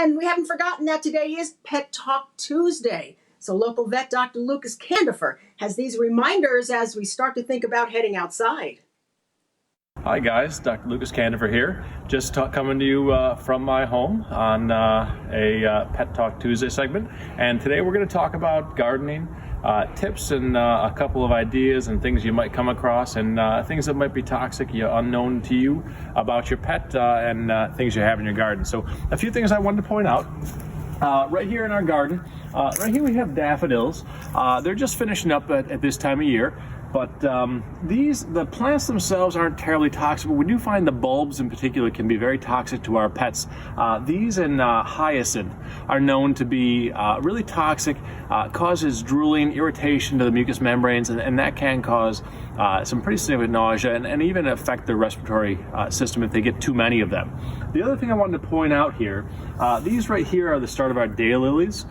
And we haven't forgotten that today is Pet Talk Tuesday. So local vet Dr. Lucas Candifer has these reminders as we start to think about heading outside. Hi guys, Dr. Lucas Candifer here, just coming to you from my home on a Pet Talk Tuesday segment. And today we're going to talk about gardening tips and a couple of ideas and things you might come across and things that might be toxic, unknown to you about your pet and things you have in your garden. So a few things I wanted to point out. Right here in our garden, right here we have daffodils. They're just finishing up at this time of year. But the plants themselves aren't terribly toxic, but we do find the bulbs in particular can be very toxic to our pets. These and hyacinth are known to be really toxic, causes drooling, irritation to the mucous membranes, and that can cause some pretty significant nausea and even affect the respiratory system if they get too many of them. The other thing I wanted to point out here, these right here are the start of our daylilies.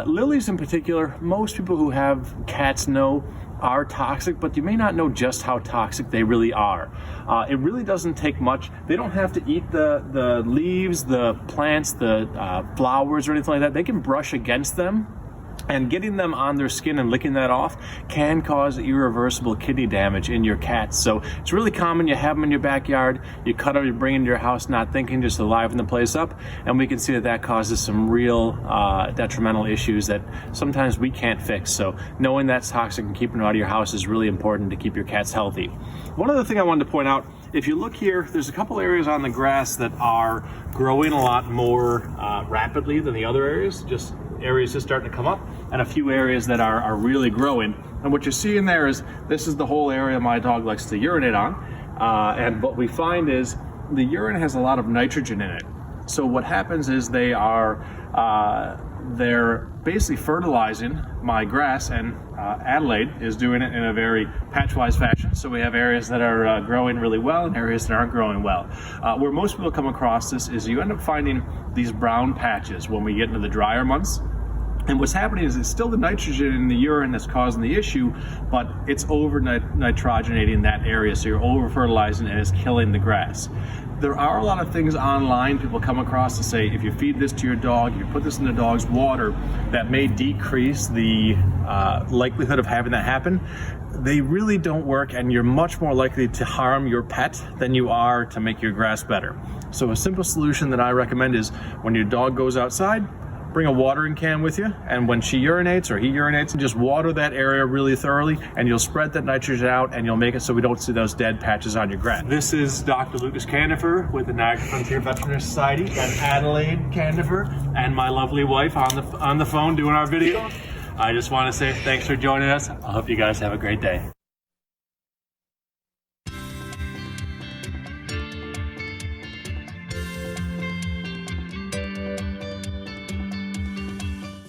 Lilies in particular, most people who have cats know are toxic, but you may not know just how toxic they really are. It really doesn't take much. They don't have to eat the leaves, the plants, the flowers or anything like that. They can brush against them, and getting them on their skin and licking that off can cause irreversible kidney damage in your cats. So it's really common. You have them in your backyard, you cut them, you bring them to your house not thinking, just to liven the place up, and we can see that causes some real detrimental issues that sometimes we can't fix. So knowing that's toxic and keeping it out of your house is really important to keep your cats healthy. One other thing I wanted to point out, if you look here, there's a couple areas on the grass that are growing a lot more rapidly than the other areas, just areas just starting to come up, and a few areas that are really growing. And what you're seeing there is, this is the whole area my dog likes to urinate on, and what we find is the urine has a lot of nitrogen in it. So what happens is they're basically fertilizing my grass, and Adelaide is doing it in a very patchwise fashion. So we have areas that are growing really well and areas that aren't growing well. Where most people come across this is you end up finding these brown patches when we get into the drier months. And what's happening is it's still the nitrogen in the urine that's causing the issue, but it's over nitrogenating that area, so you're over fertilizing and it's killing the grass. There are a lot of things online people come across to say, if you feed this to your dog, if you put this in the dog's water, that may decrease the likelihood of having that happen. They really don't work, and you're much more likely to harm your pet than you are to make your grass better. So a simple solution that I recommend is when your dog goes outside, bring a watering can with you, and when she urinates or he urinates, just water that area really thoroughly, and you'll spread that nitrogen out, and you'll make it so we don't see those dead patches on your grass. This is Dr. Lucas Candifer with the Niagara Frontier Veterinary Society, and Adelaide Candifer, and my lovely wife on the phone doing our video. I just want to say thanks for joining us. I hope you guys have a great day.